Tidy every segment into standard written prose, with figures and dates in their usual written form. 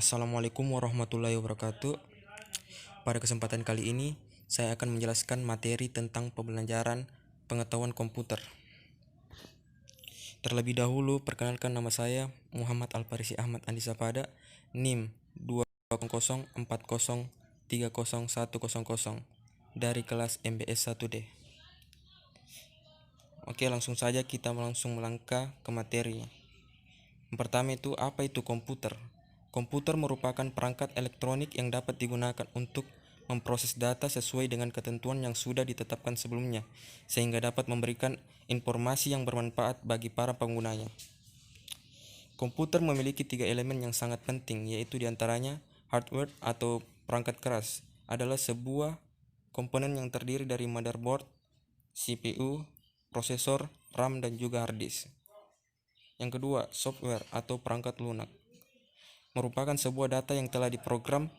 Assalamualaikum warahmatullahi wabarakatuh. Pada kesempatan kali ini, saya akan menjelaskan materi tentang pembelajaran pengetahuan komputer. Terlebih dahulu, perkenalkan nama saya Muhammad Alfarisi Ahmad Andisa Pada, NIM 20040303100 dari kelas MBS 1D. Oke, langsung saja kita melangkah ke materinya. Yang pertama itu, apa itu komputer? Komputer merupakan perangkat elektronik yang dapat digunakan untuk memproses data sesuai dengan ketentuan yang sudah ditetapkan sebelumnya, sehingga dapat memberikan informasi yang bermanfaat bagi para penggunanya. Komputer memiliki 3 elemen yang sangat penting, yaitu diantaranya hardware atau perangkat keras adalah sebuah komponen yang terdiri dari motherboard, CPU, prosesor, RAM, dan juga hard disk. Yang kedua, software atau perangkat lunak merupakan sebuah data yang telah diprogram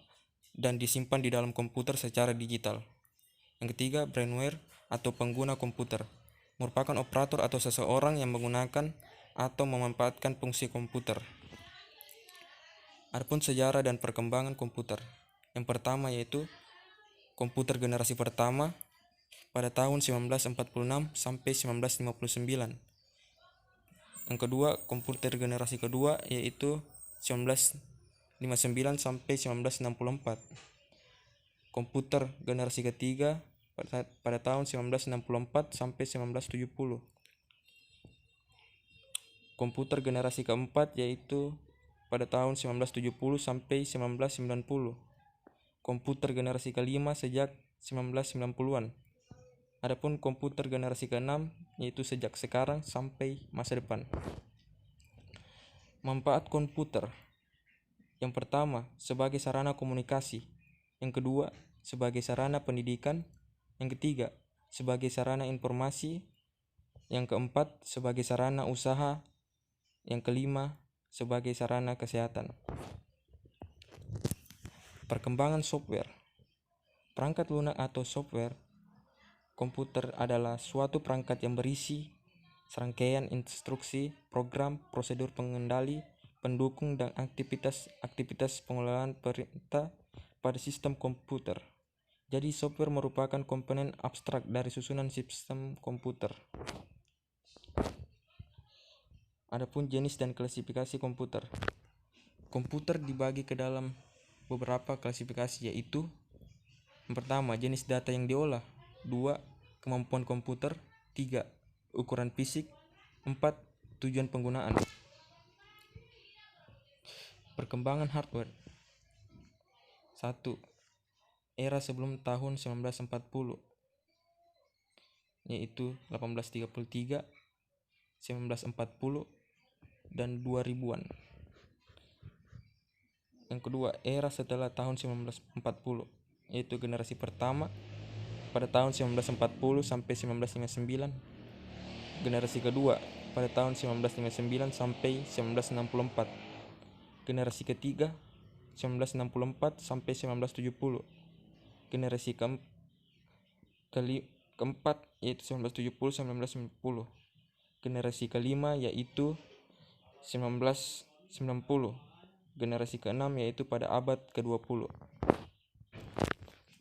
dan disimpan di dalam komputer secara digital. Yang ketiga, brainware atau pengguna komputer merupakan operator atau seseorang yang menggunakan atau memanfaatkan fungsi komputer. Adapun sejarah dan perkembangan komputer. Yang pertama yaitu komputer generasi pertama pada tahun 1946 sampai 1959. Yang kedua, komputer generasi kedua yaitu 1959 sampai 1964. Komputer generasi ketiga pada tahun 1964 sampai 1970. Komputer generasi keempat yaitu pada tahun 1970 sampai 1990. Komputer generasi kelima sejak 1990-an. Adapun komputer generasi keenam yaitu sejak sekarang sampai masa depan. Manfaat komputer. Yang pertama, sebagai sarana komunikasi. Yang kedua, sebagai sarana pendidikan. Yang ketiga, sebagai sarana informasi. Yang keempat, sebagai sarana usaha. Yang kelima, sebagai sarana kesehatan. Perkembangan software. Perangkat lunak atau software komputer adalah suatu perangkat yang berisi serangkaian instruksi, program, prosedur pengendali, pendukung, dan aktivitas pengelolaan perintah pada sistem komputer. Jadi software merupakan komponen abstrak dari susunan sistem komputer. Adapun jenis dan klasifikasi komputer. Komputer dibagi ke dalam beberapa klasifikasi, yaitu yang pertama, jenis data yang diolah. 2. Kemampuan komputer. 3. Ukuran fisik. 4. Tujuan penggunaan. Perkembangan hardware. 1. Era sebelum tahun 1940 yaitu 1833, 1940, dan 2000-an. Yang kedua, era setelah tahun 1940 yaitu generasi pertama pada tahun 1940 sampai 1959. Generasi kedua pada tahun 1959 sampai 1964. Generasi ketiga 1964 sampai 1970. Generasi keempat yaitu 1970 1990. Generasi kelima yaitu 1990. Generasi keenam yaitu pada abad ke-20.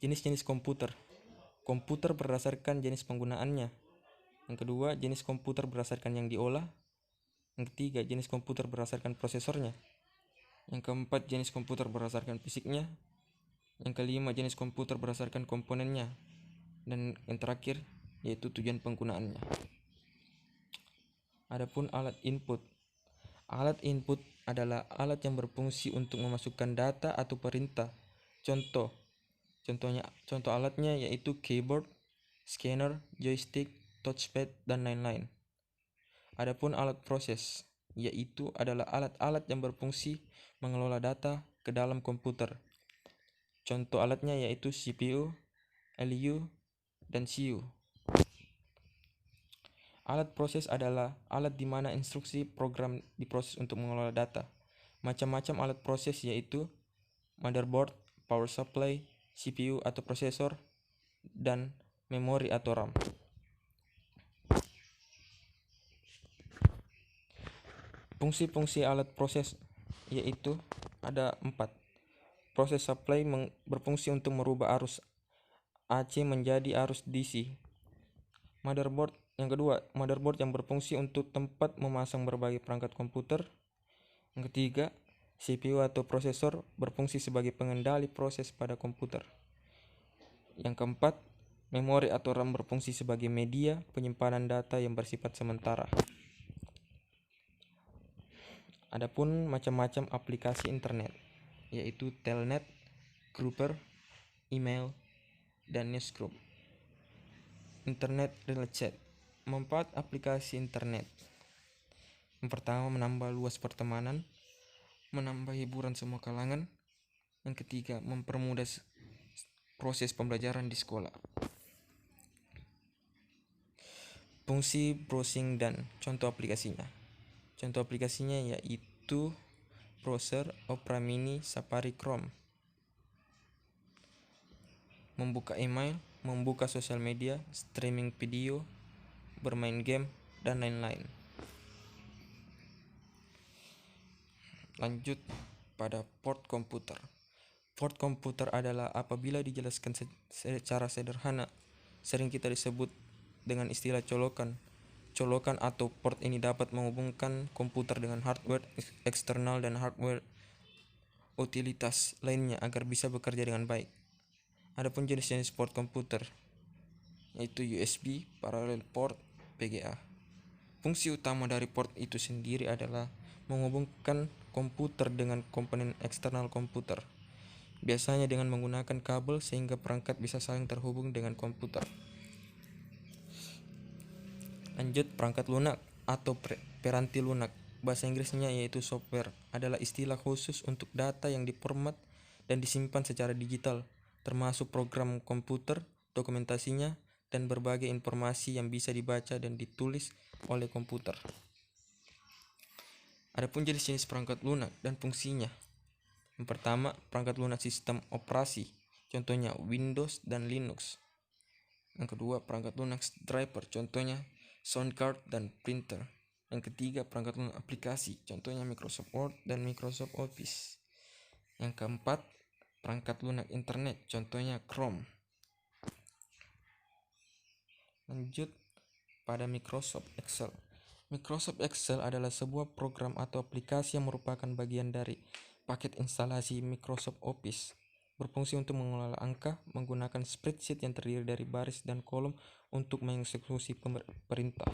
Jenis-jenis komputer. Komputer berdasarkan jenis penggunaannya. Yang kedua, jenis komputer berdasarkan yang diolah. Yang ketiga, jenis komputer berdasarkan prosesornya. Yang keempat, jenis komputer berdasarkan fisiknya. Yang kelima, jenis komputer berdasarkan komponennya. Dan yang terakhir, yaitu tujuan penggunaannya. Adapun alat input. Alat input adalah alat yang berfungsi untuk memasukkan data atau perintah. Contoh alatnya yaitu keyboard, scanner, joystick, touchpad, dan lain-lain. Adapun alat proses yaitu adalah alat-alat yang berfungsi mengelola data ke dalam komputer. Contoh alatnya yaitu CPU, LU, dan CU. Alat proses adalah alat di mana instruksi program diproses untuk mengelola data. Macam-macam alat proses yaitu motherboard, power supply, CPU atau prosesor, dan memori atau RAM. Fungsi-fungsi alat proses yaitu ada 4. Proses supply berfungsi untuk merubah arus AC menjadi arus DC. Motherboard yang kedua, motherboard yang berfungsi untuk tempat memasang berbagai perangkat komputer. Yang ketiga, CPU atau prosesor berfungsi sebagai pengendali proses pada komputer. Yang keempat, memori atau RAM berfungsi sebagai media penyimpanan data yang bersifat sementara. Adapun macam-macam aplikasi internet, yaitu telnet, grouper, email, dan newsgroup. Internet Relay Chat. Manfaat aplikasi internet: yang pertama, menambah luas pertemanan, menambah hiburan semua kalangan. Yang ketiga, mempermudah proses pembelajaran di sekolah. Fungsi browsing dan contoh aplikasinya. Contoh aplikasinya yaitu browser, Opera Mini, Safari, Chrome. Membuka email, membuka sosial media, streaming video, bermain game, dan lain-lain. Lanjut pada port komputer. Port komputer adalah apabila dijelaskan secara sederhana, sering kita disebut dengan istilah colokan. Colokan atau port ini dapat menghubungkan komputer dengan hardware eksternal dan hardware utilitas lainnya agar bisa bekerja dengan baik. Adapun jenis-jenis port komputer yaitu USB, parallel port, VGA. Fungsi utama dari port itu sendiri adalah menghubungkan komputer dengan komponen eksternal komputer, biasanya dengan menggunakan kabel sehingga perangkat bisa saling terhubung dengan komputer. Lanjut, perangkat lunak atau peranti lunak. Bahasa Inggrisnya yaitu software, adalah istilah khusus untuk data yang diformat dan disimpan secara digital, termasuk program komputer, dokumentasinya, dan berbagai informasi yang bisa dibaca dan ditulis oleh komputer. Adapun jenis-jenis perangkat lunak dan fungsinya. Yang pertama, perangkat lunak sistem operasi, contohnya Windows dan Linux. Yang kedua, perangkat lunak driver, contohnya sound card dan printer. Yang ketiga, perangkat lunak aplikasi, contohnya Microsoft Word dan Microsoft Office. Yang keempat, perangkat lunak internet, contohnya Chrome. Lanjut pada Microsoft Excel. Microsoft Excel adalah sebuah program atau aplikasi yang merupakan bagian dari paket instalasi Microsoft Office. Berfungsi untuk mengelola angka menggunakan spreadsheet yang terdiri dari baris dan kolom untuk mengeksekusi perintah.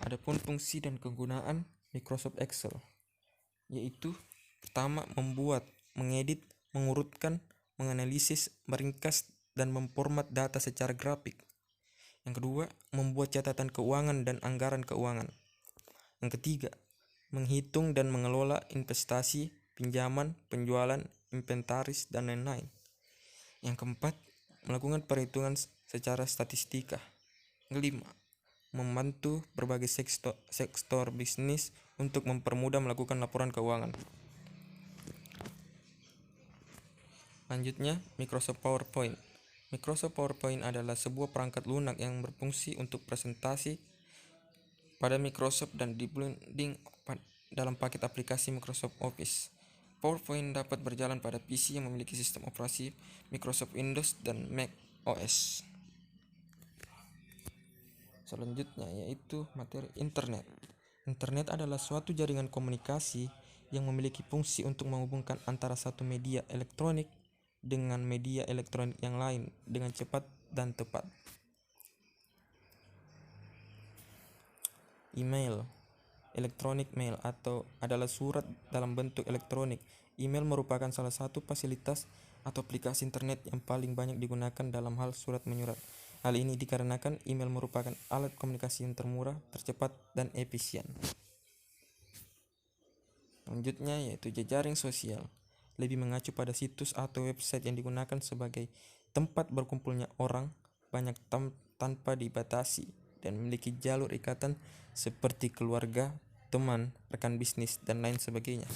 Adapun fungsi dan kegunaan Microsoft Excel yaitu pertama, membuat, mengedit, mengurutkan, menganalisis, meringkas, dan memformat data secara grafik. Yang kedua, membuat catatan keuangan dan anggaran keuangan. Yang ketiga, menghitung dan mengelola investasi, pinjaman, penjualan, inventaris, dan lain-lain. Yang keempat, melakukan perhitungan secara statistika. Yang kelima, membantu berbagai sektor bisnis untuk mempermudah melakukan laporan keuangan. Lanjutnya, Microsoft PowerPoint. Microsoft PowerPoint adalah sebuah perangkat lunak yang berfungsi untuk presentasi pada Microsoft dan dibunding dalam paket aplikasi Microsoft Office. PowerPoint dapat berjalan pada PC yang memiliki sistem operasi Microsoft Windows dan Mac OS. Selanjutnya yaitu materi internet. Internet adalah suatu jaringan komunikasi yang memiliki fungsi untuk menghubungkan antara satu media elektronik dengan media elektronik yang lain dengan cepat dan tepat. Email, electronic mail atau adalah surat dalam bentuk elektronik. Email merupakan salah satu fasilitas atau aplikasi internet yang paling banyak digunakan dalam hal surat menyurat. Hal ini dikarenakan email merupakan alat komunikasi yang termurah, tercepat, dan efisien. Selanjutnya yaitu jejaring sosial, lebih mengacu pada situs atau website yang digunakan sebagai tempat berkumpulnya orang banyak tanpa dibatasi dan memiliki jalur ikatan seperti keluarga, teman, rekan bisnis, dan lain sebagainya.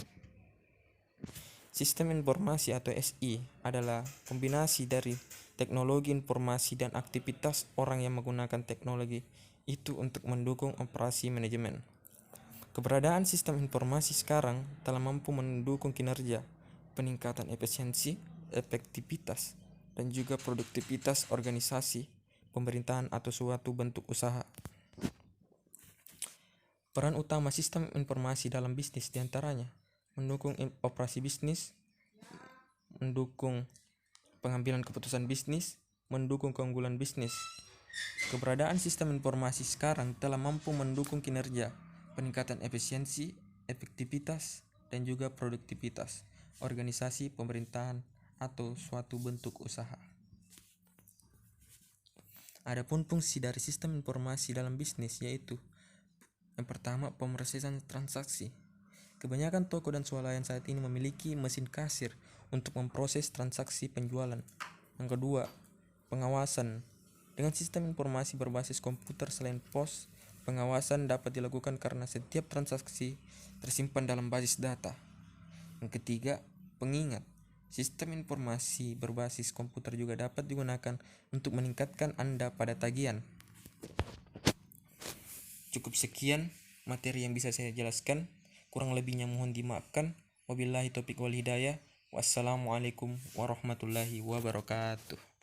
Sistem informasi atau SI adalah kombinasi dari teknologi informasi dan aktivitas orang yang menggunakan teknologi itu untuk mendukung operasi manajemen. Keberadaan sistem informasi sekarang telah mampu mendukung kinerja, peningkatan efisiensi, efektivitas, dan juga produktivitas organisasi, pemerintahan atau suatu bentuk usaha. Peran utama sistem informasi dalam bisnis diantaranya mendukung operasi bisnis, mendukung pengambilan keputusan bisnis, mendukung keunggulan bisnis. Keberadaan sistem informasi sekarang telah mampu mendukung kinerja, peningkatan efisiensi, efektivitas, dan juga produktivitas organisasi, pemerintahan, atau suatu bentuk usaha. Adapun fungsi dari sistem informasi dalam bisnis yaitu yang pertama, pemrosesan transaksi. Kebanyakan toko dan swalayan saat ini memiliki mesin kasir untuk memproses transaksi penjualan. Yang kedua, pengawasan. Dengan sistem informasi berbasis komputer selain POS, pengawasan dapat dilakukan karena setiap transaksi tersimpan dalam basis data. Yang ketiga, pengingat. Sistem informasi berbasis komputer juga dapat digunakan untuk meningkatkan Anda pada tagihan. Cukup sekian materi yang bisa saya jelaskan. Kurang lebihnya mohon dimaafkan. Wabillahi taufiq wal hidayah. Wassalamualaikum warahmatullahi wabarakatuh.